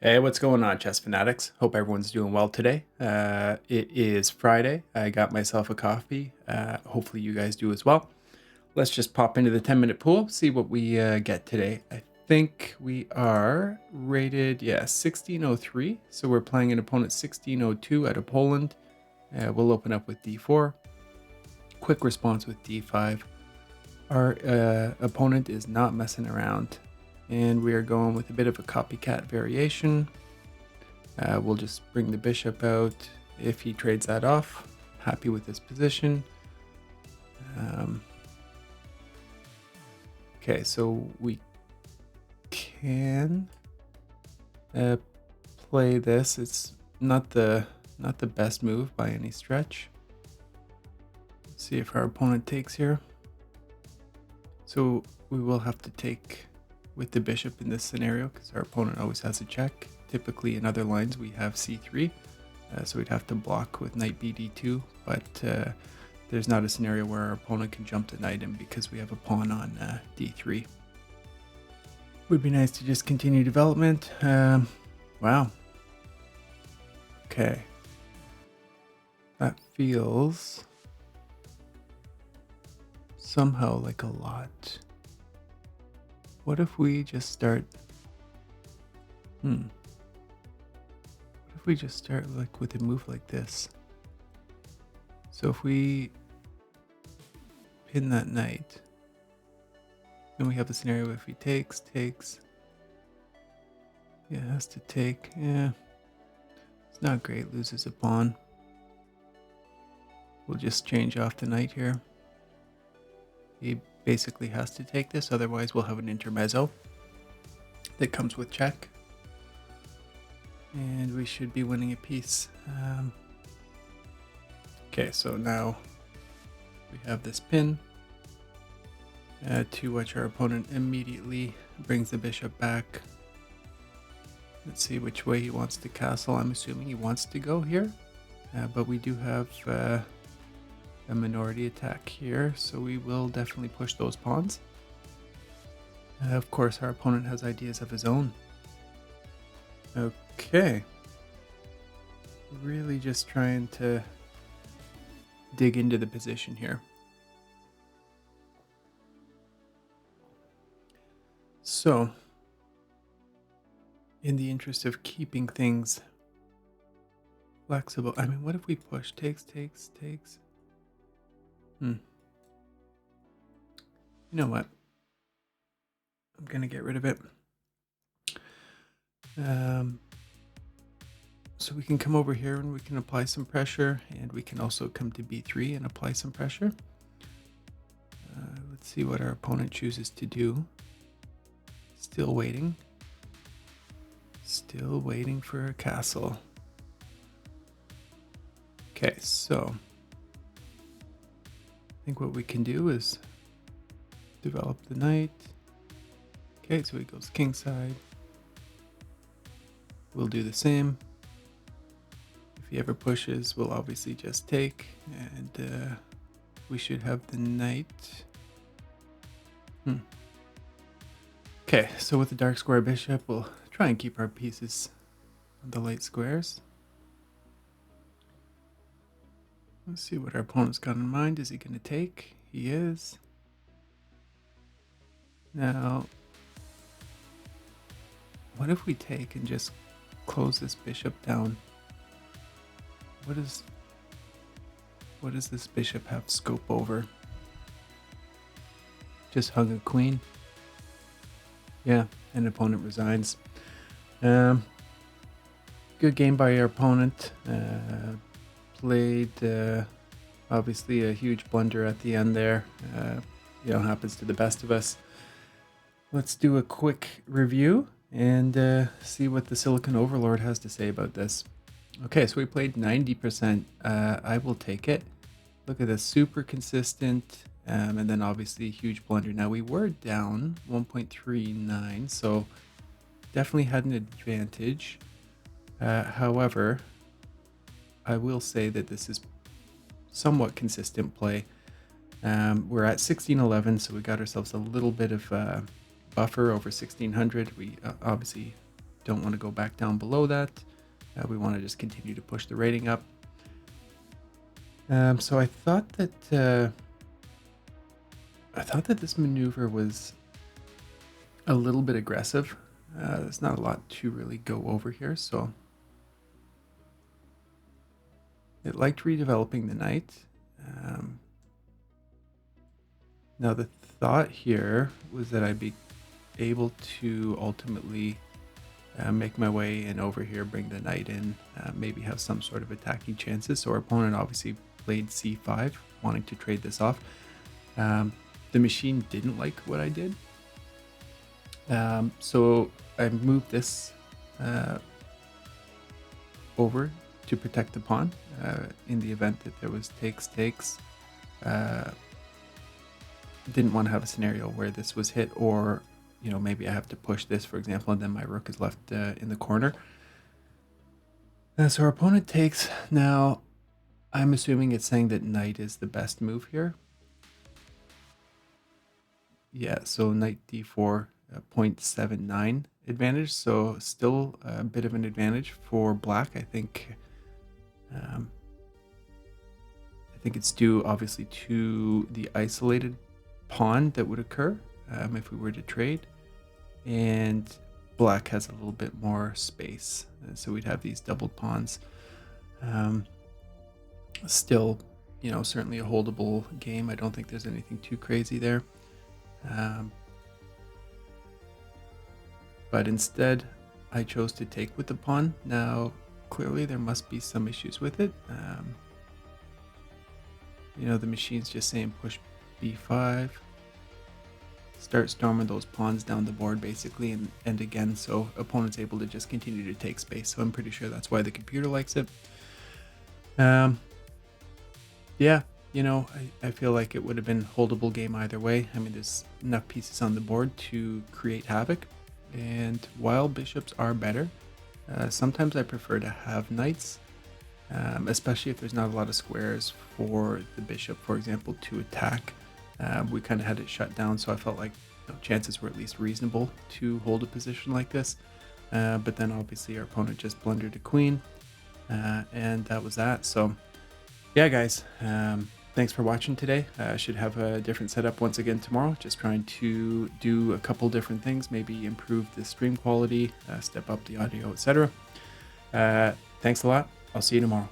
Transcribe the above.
Hey, what's going on, chess fanatics? Hope everyone's doing well today. It is Friday. I got myself a coffee. Hopefully, you guys do as well. Let's just pop into the 10-minute pool, see what we get today. I think we are rated, 1603. So we're playing an opponent 1602 out of Poland. We'll open up with d4. Quick response with d5. Our opponent is not messing around. And we are going with a bit of a copycat variation. We'll just bring the bishop out. If he trades that off, happy with this position. Okay, so we can play this. It's not the best move by any stretch. Let's see if our opponent takes here. So we will have to take with the bishop in this scenario because our opponent always has a check. Typically in other lines we have c3, so we'd have to block with knight bd2, but there's not a scenario where our opponent can jump the knight in because we have a pawn on d3. Would be nice to just continue development. Wow. Okay. That feels somehow like a lot. What if we just start... What if we just start like with a move like this? So if we pin that knight, then we have the scenario if he takes. Yeah, has to take. Yeah. It's not great, loses a pawn. We'll just change off the knight here. He basically has to take this, otherwise we'll have an intermezzo that comes with check. And we should be winning a piece. Okay, so now we have this pin, to which our opponent immediately brings the bishop back. Let's see which way he wants to castle. I'm assuming he wants to go here, but we do have a minority attack here, so we will definitely push those pawns. Of course, our opponent has ideas of his own. Okay. Really just trying to dig into the position here. So, in the interest of keeping things flexible, I mean, what if we push? Takes. You know what? I'm gonna get rid of it. So we can come over here and we can apply some pressure, and we can also come to b3 and apply some pressure. Let's see what our opponent chooses to do. Still waiting for a castle. Okay, so I think what we can do is develop the knight. Okay, so he goes kingside. We'll do the same. If he ever pushes, we'll obviously just take, and we should have the knight. Okay, so with the dark square bishop, we'll try and keep our pieces on the light squares. Let's see what our opponent's got in mind. Is he going to take? He is. Now, what if we take and just close this bishop down? What does this bishop have scope over? Just hung a queen. Yeah, and opponent resigns. Good game by our opponent. Played obviously a huge blunder at the end there. Happens to the best of us. Let's do a quick review and see what the Silicon Overlord has to say about this. Okay, so we played 90%. I will take it. Look at this, super consistent, and then obviously a huge blunder. Now we were down 1.39, so definitely had an advantage. However, I will say that this is somewhat consistent play. We're at 1611, so we got ourselves a little bit of buffer over 1600. We obviously don't want to go back down below that. We want to just continue to push the rating up. So I thought that this maneuver was a little bit aggressive. There's not a lot to really go over here, so it liked redeveloping the knight. Now the thought here was that I'd be able to ultimately make my way in over here, bring the knight in, maybe have some sort of attacking chances. So our opponent obviously played c5, wanting to trade this off. The machine didn't like what I did. So I moved this over to protect the pawn in the event that there was takes. Didn't want to have a scenario where this was hit, or maybe I have to push this, for example, and then my rook is left in the corner. So our opponent takes. Now I'm assuming it's saying that knight is the best move here. Yeah, so knight d4, 0.79 advantage, so still a bit of an advantage for black. I think it's due obviously to the isolated pawn that would occur if we were to trade, and black has a little bit more space, so we'd have these doubled pawns. Still, certainly a holdable game. I don't think there's anything too crazy there. But instead, I chose to take with the pawn. Now, clearly there must be some issues with it. The machine's just saying push b5. Start storming those pawns down the board, basically, and again, so opponent's able to just continue to take space. So I'm pretty sure that's why the computer likes it. Yeah, I feel like it would have been a holdable game either way. I mean, there's enough pieces on the board to create havoc, and while bishops are better, sometimes I prefer to have knights, especially if there's not a lot of squares for the bishop, for example, to attack. We kind of had it shut down, so I felt like chances were at least reasonable to hold a position like this. But then obviously our opponent just blundered a queen, and that was that. So yeah, guys, thanks for watching today. I should have a different setup once again tomorrow. Just trying to do a couple different things, maybe improve the stream quality, step up the audio, etc. Thanks a lot. I'll see you tomorrow.